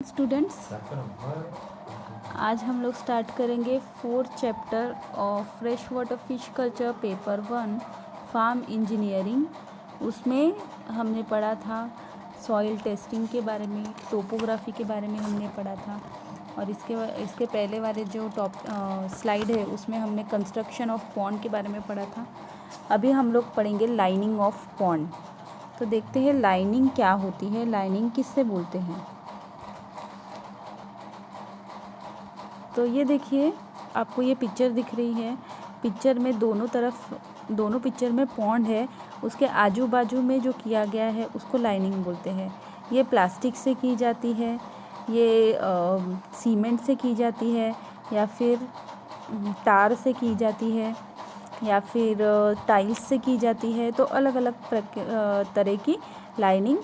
Students, आज हम लोग स्टार्ट करेंगे 4th chapter of fresh water fish culture paper 1 farm engineering. उसमें हमने पढ़ा था सॉइल टेस्टिंग के बारे में, टोपोग्राफी के बारे में हमने पढ़ा था, और इसके पहले वाले जो स्लाइड है उसमें हमने कंस्ट्रक्शन ऑफ पॉन्ड के बारे में पढ़ा था। अभी हम लोग पढ़ेंगे लाइनिंग ऑफ पॉन्ड। तो देखते हैं लाइनिंग क्या होती है, लाइनिंग किससे बोलते हैं। तो ये देखिए, आपको ये पिक्चर दिख रही है। पिक्चर में दोनों पिक्चर में पॉन्ड है, उसके आजू बाजू में जो किया गया है उसको लाइनिंग बोलते हैं। ये प्लास्टिक से की जाती है, ये सीमेंट से की जाती है, या फिर तार से की जाती है, या फिर टाइल्स से की जाती है। तो अलग अलग तरह की लाइनिंग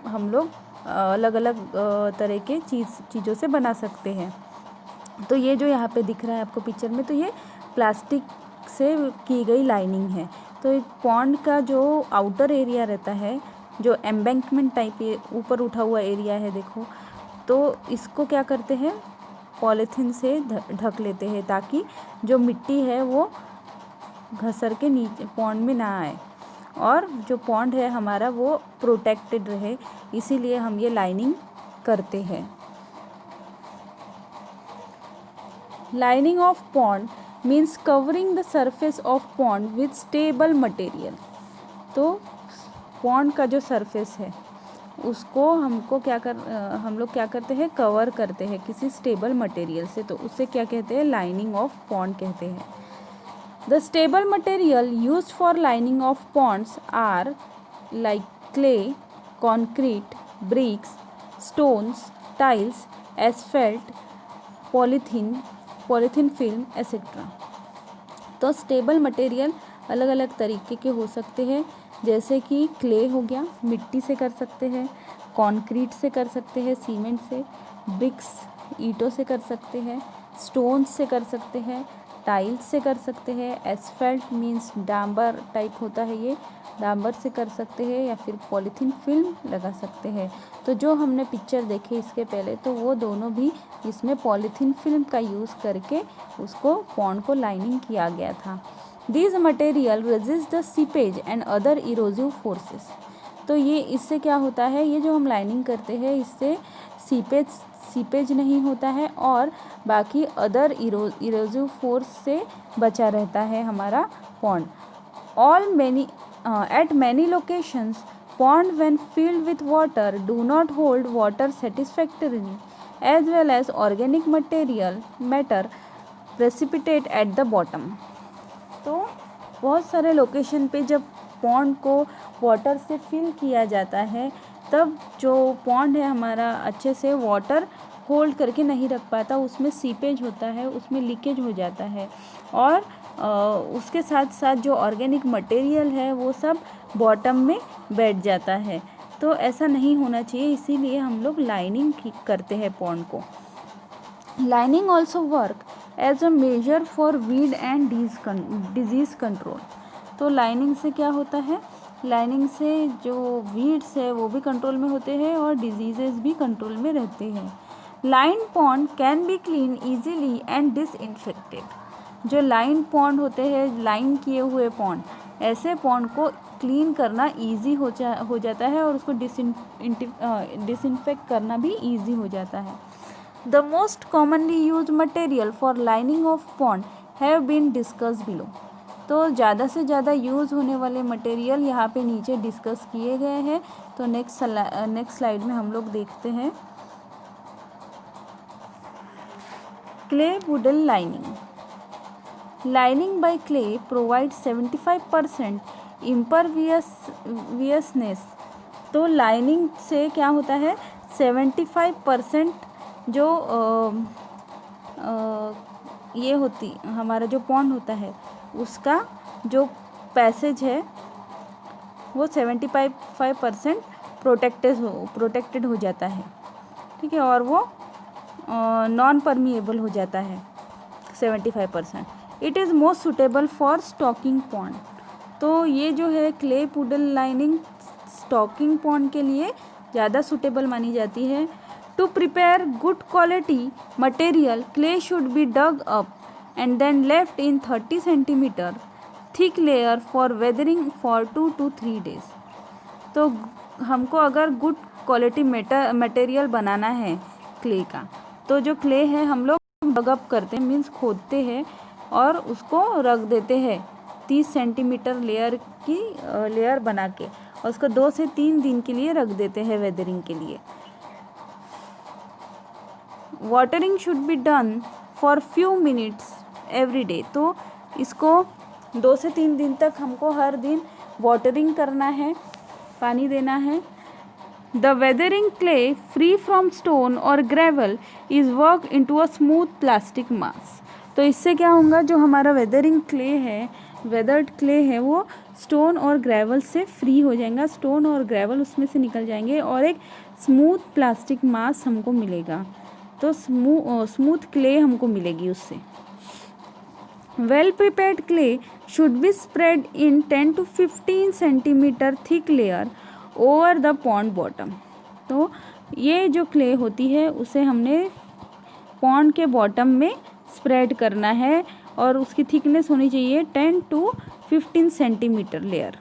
हम लोग अलग अलग तरह के चीज़ों से बना सकते हैं। तो ये जो यहाँ पे दिख रहा है आपको पिक्चर में, तो ये प्लास्टिक से की गई लाइनिंग है। तो एक पॉन्ड का जो आउटर एरिया रहता है, जो एम्बैंकमेंट टाइप ऊपर उठा हुआ एरिया है, देखो, तो इसको क्या करते हैं, पॉलीथीन से ढक लेते हैं ताकि जो मिट्टी है वो घसर के नीचे पॉन्ड में ना आए, और जो पॉन्ड है हमारा वो प्रोटेक्टेड रहे। इसीलिए हम ये लाइनिंग करते हैं। Lining of pond means covering the surface of pond with stable material. तो पॉन्ड का जो सरफेस है उसको हम लोग क्या करते हैं, कवर करते हैं किसी स्टेबल मटेरियल से। तो उससे क्या कहते हैं, लाइनिंग ऑफ पॉन्ड कहते हैं। The stable material used for lining of ponds are like clay, concrete, bricks, stones, tiles, asphalt, polythene film etcetera. तो स्टेबल मटेरियल अलग अलग तरीके के हो सकते हैं, जैसे कि क्ले हो गया, मिट्टी से कर सकते हैं, कंक्रीट से कर सकते हैं, सीमेंट से, ब्रिक्स ईंटों से कर सकते हैं, स्टोन्स से कर सकते हैं, टाइल्स से कर सकते हैं, एस्फेल्ट मीन्स डांबर टाइप होता है, ये डांबर से कर सकते हैं, या फिर पॉलीथीन फिल्म लगा सकते हैं। तो जो हमने पिक्चर देखे इसके पहले, तो वो दोनों भी इसमें पॉलीथीन फिल्म का यूज़ करके उसको पॉन्ड को लाइनिंग किया गया था। This material resist the seepage and other erosive forces. तो ये इससे क्या होता है, ये जो हम लाइनिंग करते हैं इससे सीपेज नहीं होता है, और बाकी अदर इरोजिव फोर्स से बचा रहता है हमारा pond. At many locations, pond when filled with water do not hold water satisfactorily, as well as organic matter precipitate at the bottom. तो बहुत सारे लोकेशन पे जब पॉन्ड को वाटर से फिल किया जाता है, तब जो पॉन्ड है हमारा अच्छे से वाटर होल्ड करके नहीं रख पाता, उसमें सीपेज होता है, उसमें लीकेज हो जाता है, और उसके साथ साथ जो ऑर्गेनिक मटेरियल है वो सब बॉटम में बैठ जाता है। तो ऐसा नहीं होना चाहिए, इसीलिए हम लोग लाइनिंग करते हैं पॉन्ड को। Lining also work as a major for weed and disease control. तो लाइनिंग से क्या होता है, लाइनिंग से जो वीड्स है वो भी कंट्रोल में होते हैं, और डिजीजेस भी कंट्रोल में रहते हैं। Line pond can be clean easily and disinfected. जो लाइन पॉन्ड होते हैं, लाइन किए हुए पॉन्ड, ऐसे पॉन्ड को क्लीन करना ईजी हो जाता है, और उसको डिसइंफेक्ट करना भी ईजी हो जाता है। The most commonly use material for lining of pond have been discuss below. तो ज़्यादा से ज़्यादा यूज़ होने वाले मटेरियल यहाँ पे नीचे डिस्कस किए गए हैं। तो नेक्स्ट स्लाइड में हम लोग देखते हैं clay wooden lining. Lining by clay provides 75% imperviousness। तो लाइनिंग से क्या होता है, 75% जो ये होती हमारा जो पॉन्ड होता है उसका जो पैसेज है वो 75% प्रोटेक्टेड हो जाता है, ठीक है, और वो नॉन परमिएबल हो जाता है 75%। It is most suitable for stocking pond. तो ये जो है clay puddle lining stocking pond के लिए ज़्यादा सुटेबल मानी जाती है। To prepare good quality material, clay should be dug up and then left in 30 centimeter thick layer for weathering for 2 to 3 days. तो हमको अगर गुड क्वालिटी मटेरियल बनाना है क्ले का, तो जो क्ले है हम लोग डग अप करते हैं, मीन्स खोदते हैं और उसको रख देते हैं 30 सेंटीमीटर लेयर बना के, और उसको 2 से 3 दिन के लिए रख देते हैं वेदरिंग के लिए. Watering should be done for few minutes every day. तो इसको 2 से 3 दिन तक हमको हर दिन वाटरिंग करना है, पानी देना है. The weathering clay free from stone और gravel is work into a smooth plastic mass. तो इससे क्या होगा, जो हमारा वेदरिंग क्ले है, वेदर्ड क्ले है, वो स्टोन और ग्रेवल से फ्री हो जाएगा. स्टोन और ग्रेवल उसमें से निकल जाएंगे और एक स्मूथ प्लास्टिक मास हमको मिलेगा. तो स्मूथ क्ले हमको मिलेगी उससे. Well prepared clay should be spread in 10 to 15 centimetre thick layer over the pond bottom. तो ये जो क्ले होती है उसे हमने पॉन्ड के बॉटम में स्प्रेड करना है और उसकी थिकनेस होनी चाहिए 10 to 15 सेंटीमीटर लेयर.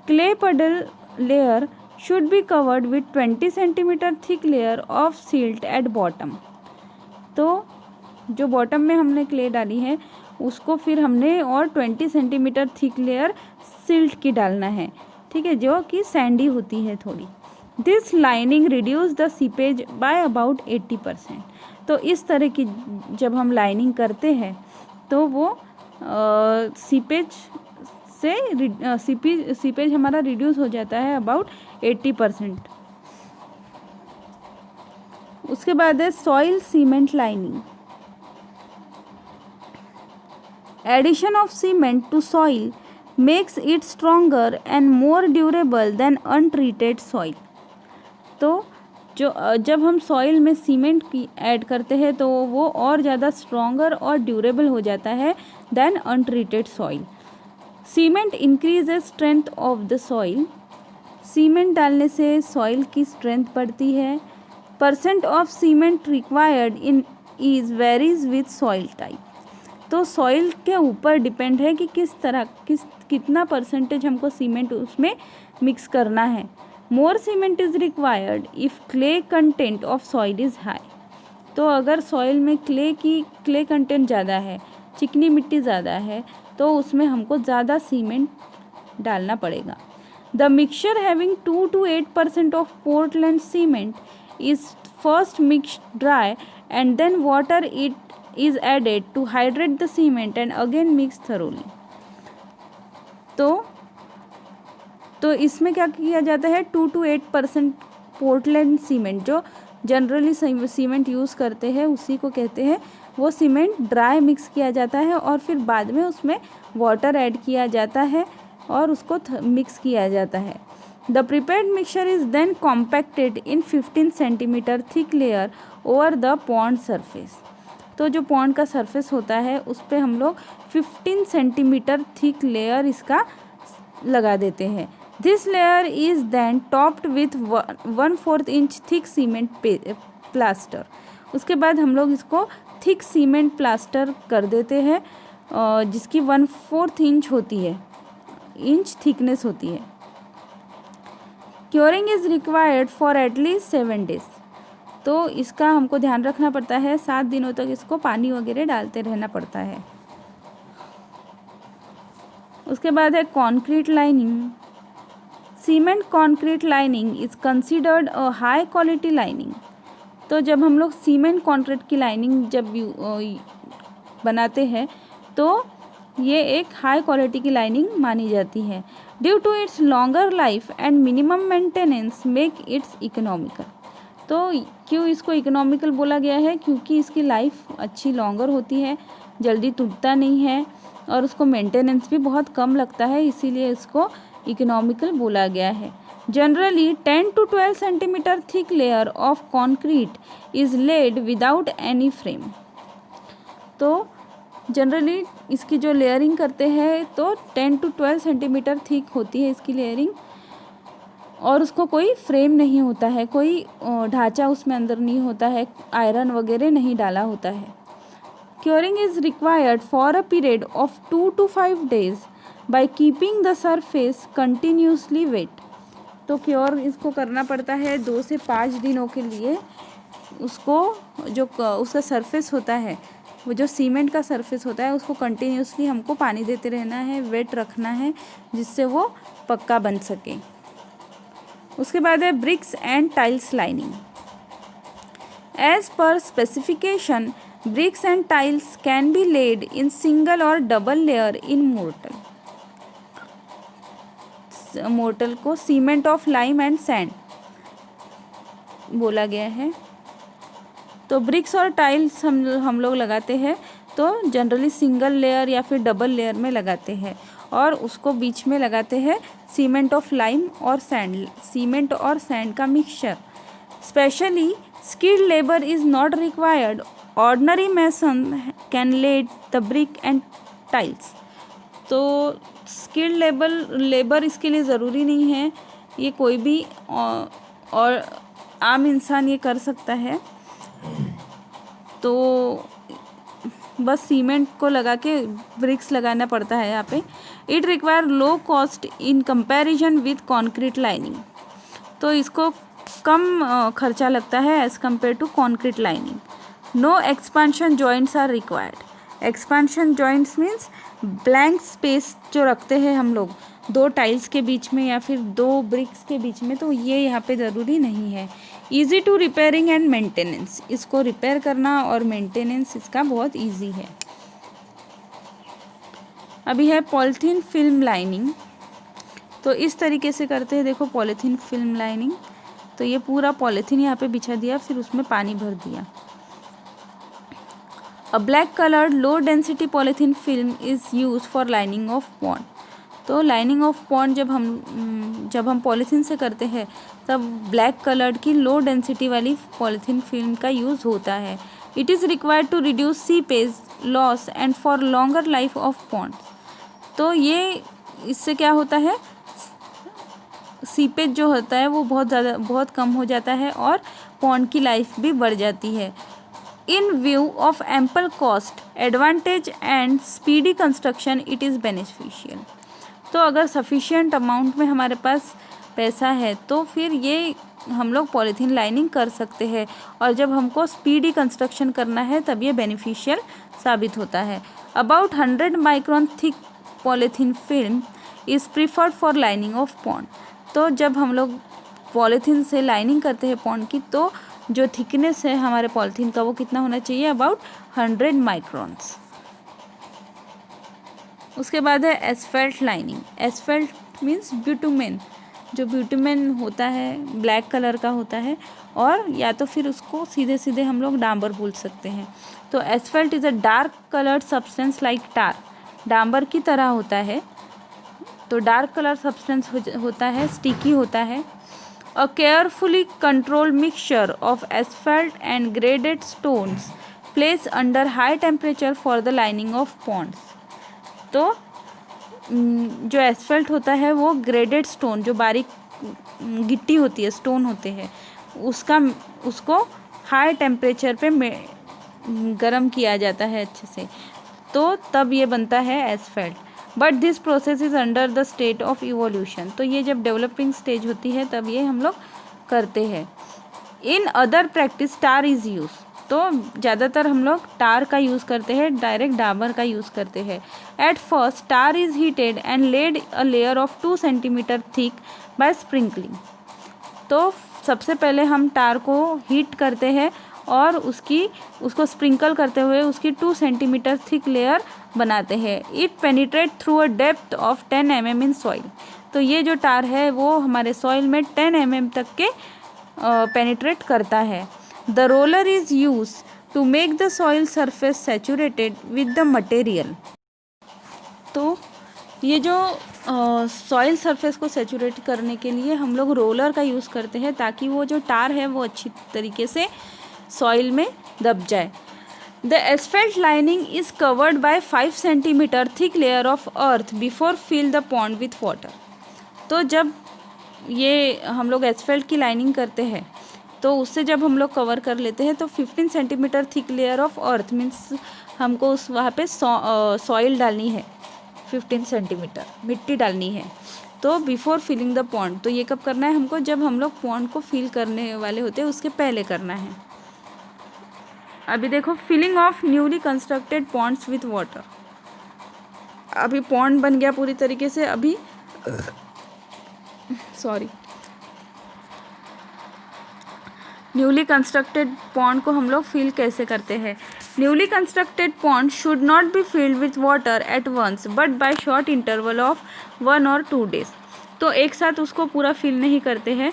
क्ले पडल layer should be covered with 20 centimeter thick layer of silt at bottom. तो जो बॉटम में हमने क्ले डाली है उसको फिर हमने और 20 सेंटीमीटर थिक लेयर सिल्ट की डालना है, ठीक है, जो कि सैंडी होती है थोड़ी. This lining reduce the seepage by about 80%. तो इस तरह की जब हम लाइनिंग करते हैं तो वो सीपेज से सीपेज हमारा रिड्यूस हो जाता है अबाउट 80%. उसके बाद है soil cement lining. Addition of cement to soil makes it stronger and more durable than untreated soil. तो जब हम सॉइल में सीमेंट की ऐड करते हैं तो वो और ज़्यादा स्ट्रॉन्गर और ड्यूरेबल हो जाता है than untreated soil. Cement increases strength of the soil. Cement डालने से सॉइल की स्ट्रेंथ बढ़ती है. Percent of cement required in is varies with soil type. तो सॉइल के ऊपर डिपेंड है कि कितना परसेंटेज हमको सीमेंट उसमें मिक्स करना है. More cement is required if clay content of soil is high. तो अगर सॉइल में क्ले कंटेंट ज़्यादा है, चिकनी मिट्टी ज़्यादा है, तो उसमें हमको ज़्यादा सीमेंट डालना पड़ेगा. The mixture having 2 to 8% of Portland cement is first mixed dry and then water it is added to hydrate the cement and again mix thoroughly. तो इसमें क्या किया जाता है, 2 to 8% पोर्टलैंड सीमेंट, जो जनरली सीमेंट यूज़ करते हैं उसी को कहते हैं, वो सीमेंट ड्राई मिक्स किया जाता है और फिर बाद में उसमें वाटर ऐड किया जाता है और उसको मिक्स किया जाता है. The prepared mixture is then compacted in 15 centimetre thick layer over the pond surface. तो जो पॉन्ड का सरफेस होता है उस पर हम लोग 15 सेंटीमीटर थिक लेयर इसका लगा देते हैं. This layer is then topped with 1/4 inch thick cement plaster. उसके बाद हम लोग इसको थिक सीमेंट प्लास्टर कर देते हैं जिसकी 1/4 इंच होती है, इंच थिकनेस होती है. Curing is required for at least 7 days. तो इसका हमको ध्यान रखना पड़ता है, 7 दिनों तक इसको पानी वगैरह डालते रहना पड़ता है. उसके बाद है concrete lining. Cement concrete lining is considered a high quality lining. तो जब हम लोग सीमेंट कंक्रीट की लाइनिंग जब बनाते हैं तो ये एक हाई क्वालिटी की लाइनिंग मानी जाती है. Due to its longer life and minimum maintenance make its economical. तो क्यों इसको इकोनॉमिकल बोला गया है, क्योंकि इसकी लाइफ अच्छी लॉन्गर होती है, जल्दी टूटता नहीं है और उसको मेंटेनेंस भी बहुत कम लगता है, इसीलिए इसको इकोनॉमिकल बोला गया है. Generally 10 to 12 centimetre thick layer of concrete is laid without any frame. तो जनरली इसकी जो लेयरिंग करते हैं तो 10 to 12 सेंटीमीटर थिक होती है इसकी लेयरिंग और उसको कोई फ्रेम नहीं होता है, कोई ढांचा उसमें अंदर नहीं होता है, आयरन वगैरह नहीं डाला होता है। Curing is required for a period of 2 to 5 days by keeping the surface continuously wet. तो क्योर इसको करना पड़ता है 2 से 5 दिनों के लिए। उसको जो उसका सरफेस होता है, वो जो सीमेंट का सरफेस होता है, उसको कंटिन्यूसली हमको पानी देते रहना है, वेट रखना है, जिससे वो पक्का बन सके। उसके बाद है bricks and tiles lining. As per specification bricks and tiles can be laid in single or double layer in mortar. Mortar को cement of lime and sand बोला गया है। तो ब्रिक्स और टाइल्स हम लोग लगाते हैं तो जनरली सिंगल लेयर या फिर डबल लेयर में लगाते हैं, और उसको बीच में लगाते हैं सीमेंट ऑफ लाइम और सैंड, सीमेंट और सैंड का mixture. Specially skilled labor is not required. Ordinary mason can lay the brick and tiles. तो स्किल्ड लेबर इसके लिए ज़रूरी नहीं है, ये कोई भी और आम इंसान ये कर सकता है। तो बस सीमेंट को लगा के ब्रिक्स लगाना पड़ता है यहाँ पे। It require low cost in comparison with concrete lining. तो इसको कम खर्चा लगता है as compare to concrete lining. No expansion joints are required. Expansion joints means blank space जो रखते हैं हम लोग 2 टाइल्स के बीच में या फिर 2 ब्रिक्स के बीच में, तो ये यहाँ पे ज़रूरी नहीं है। Easy to repairing and maintenance, इसको रिपेयर करना और मेंटेनेंस इसका बहुत ईजी है। अभी है पॉलीथीन फिल्म लाइनिंग। तो इस तरीके से करते हैं, देखो पॉलीथीन फिल्म लाइनिंग। तो ये पूरा पॉलीथीन यहाँ पे बिछा दिया, फिर उसमें पानी भर दिया। अ black coloured low density polythene film is use for lining of pond. तो लाइनिंग ऑफ पॉन्ड जब हम पॉलीथीन से करते हैं तब ब्लैक कलर्ड की लो डेंसिटी वाली पॉलीथीन फिल्म का यूज़ होता है। It is required to reduce seepage loss and for longer life of pond. तो ये इससे क्या होता है, सीपेज जो होता है वो बहुत कम हो जाता है और पॉन्ड की लाइफ भी बढ़ जाती है। इन view of ample cost advantage and speedy construction it is beneficial. तो अगर सफिशिएंट अमाउंट में हमारे पास पैसा है तो फिर ये हम लोग पॉलीथीन लाइनिंग कर सकते हैं, और जब हमको स्पीडी कंस्ट्रक्शन करना है तब ये बेनिफिशियल साबित होता है। About 100 micron thick polythene film is preferred for lining of pond. तो जब हम लोग पॉलीथीन से लाइनिंग करते हैं पॉन्ड की, तो जो थिकनेस है हमारे पॉलीथीन का वो कितना होना चाहिए, अबाउट 100 माइक्रोन्स। उसके बाद है एस्फेल्ट लाइनिंग। एस्फेल्ट मीन्स ब्यूटुमेन। जो ब्यूटुमेन होता है ब्लैक कलर का होता है, और या तो फिर उसको सीधे सीधे हम लोग डांबर बोल सकते हैं। तो asphalt is a dark coloured substance like tar. डांबर की तरह होता है, तो डार्क कलर सब्सटेंस होता है, स्टिकी होता है। A carefully controlled mixture of asphalt and graded stones place under high temperature for the lining of ponds. तो जो एस्फेल्ट होता है वो ग्रेडेड स्टोन, जो बारीक गिट्टी होती है, स्टोन होते हैं, उसको हाई टेम्परेचर पे गरम किया जाता है अच्छे से, तो तब ये बनता है asphalt. But this process is under the state of evolution. तो ये जब डेवलपिंग स्टेज होती है तब ये हम लोग करते हैं। In other practice tar is use. तो ज़्यादातर हम लोग टार का यूज़ करते हैं, डायरेक्ट डाबर का यूज़ करते हैं। At first tar is heated and laid a layer of 2 centimetre thick by sprinkling. तो सबसे पहले हम टार को हीट करते हैं और उसको स्प्रिंकल करते हुए उसकी 2 सेंटीमीटर थिक लेयर बनाते हैं। It penetrate through a depth of 10 mm in soil. तो ये जो टार है वो हमारे सॉइल में 10 mm तक के पेनिट्रेट करता है। The roller is use to make the soil surface saturated with the material. तो ये जो सॉइल सरफेस को सैचुरेट करने के लिए हम लोग रोलर का यूज़ करते हैं, ताकि वो जो टार है वो अच्छी तरीके से सॉइल में दब जाए। The asphalt lining is covered by 5 centimetre thick layer of earth before fill the pond with water. तो जब ये हम लोग एसफेल्ट की लाइनिंग करते हैं तो उससे जब हम लोग कवर कर लेते हैं तो 15 centimetre thick layer of earth means हमको उस वहाँ पे सॉइल डालनी है, 15 सेंटीमीटर मिट्टी डालनी है। तो बिफोर फिलिंग द पॉन्ड, तो ये कब करना है हमको, जब हम लोग पॉन्ड को फिल करने वाले होते हैं उसके पहले करना है। अभी देखो, filling of newly constructed ponds with water. अभी पॉन्ड बन गया पूरी तरीके से, अभी न्यूली कंस्ट्रक्टेड पॉन्ड को हम लोग फिल कैसे करते हैं। Newly constructed pond should not be filled with water at once but by short interval of 1 और 2 डेज। तो एक साथ उसको पूरा फिल नहीं करते हैं,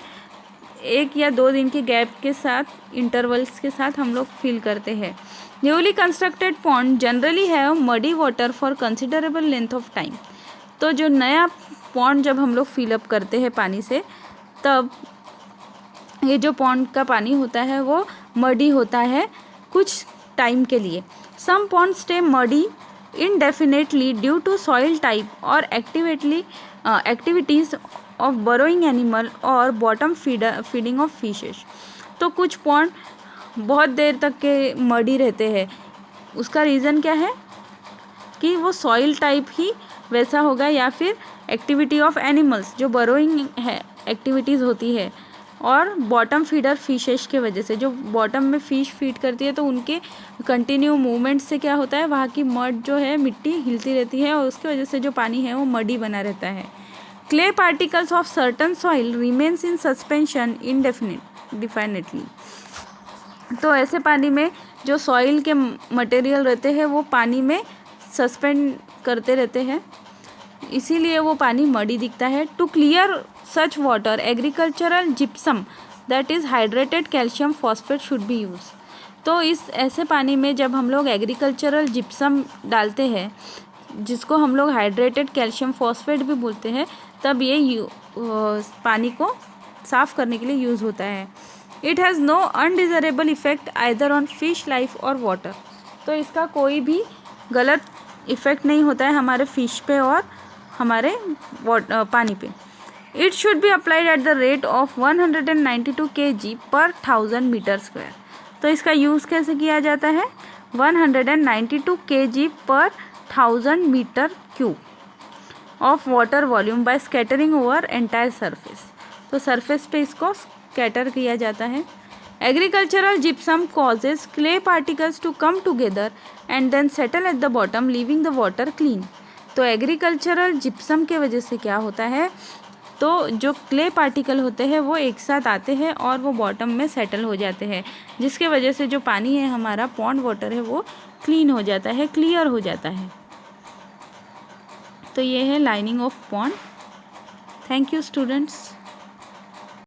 1 या 2 दिन के गैप के साथ, इंटरवल्स के साथ हम लोग फिल करते हैं। Newly constructed pond generally have muddy water for considerable length of time. तो जो नया पॉन्ड जब हम लोग फिलअप करते हैं पानी से, तब ये जो पॉन्ड का पानी होता है वो मडी होता है कुछ टाइम के लिए। Some pond stay muddy indefinitely due to soil type और एक्टिविटीज़ ऑफ बरोइंग एनिमल और बॉटम फीडिंग ऑफ फिशेस। तो कुछ पॉन्ड बहुत देर तक के मडी रहते हैं, उसका रीज़न क्या है कि वो सॉइल टाइप ही वैसा होगा या फिर एक्टिविटी ऑफ एनिमल्स जो बरोइंग है एक्टिविटीज़ होती है, और बॉटम फीडर फिशेस के वजह से, जो बॉटम में फ़िश फीड करती है तो उनके कंटिन्यू मूवमेंट से क्या होता है, वहाँ की मड जो है मिट्टी हिलती रहती है और उसकी वजह से जो पानी है वो मडी बना रहता है। Clay particles of certain soil remains in suspension इंडेफिनिटली। तो ऐसे पानी में जो सॉइल के मटेरियल रहते हैं वो पानी में सस्पेंड करते रहते हैं, इसीलिए वो पानी मडी दिखता है। To clear such water agricultural gypsum that is hydrated calcium phosphate should be use. तो इस ऐसे पानी में जब हम लोग एग्रीकल्चरल जिप्सम डालते हैं, जिसको हम लोग हाइड्रेटेड कैल्शियम फॉस्फेट भी बोलते हैं, तब ये पानी को साफ़ करने के लिए यूज़ होता है। It has no undesirable effect either on fish life or water. तो इसका कोई भी गलत इफ़ेक्ट नहीं होता है हमारे फिश पे और हमारे पानी पे। It should be applied at the rate of 192 kg per 1000 metre square. तो इसका यूज़ कैसे किया जाता है, 192 kg per 1000 metre cube of water volume by scattering over entire surface. तो सरफेस पे इसको स्कैटर किया जाता है। Agricultural gypsum causes clay particles to come together and then settle at the bottom leaving the water clean. तो agricultural gypsum के वजह से क्या होता है, तो जो क्ले पार्टिकल होते हैं वो एक साथ आते हैं और वो बॉटम में सेटल हो जाते हैं, जिसके वजह से जो पानी है हमारा पॉन्ड वाटर है वो क्लीन हो जाता है, क्लियर हो जाता है। तो ये है lining of pond. Thank you students.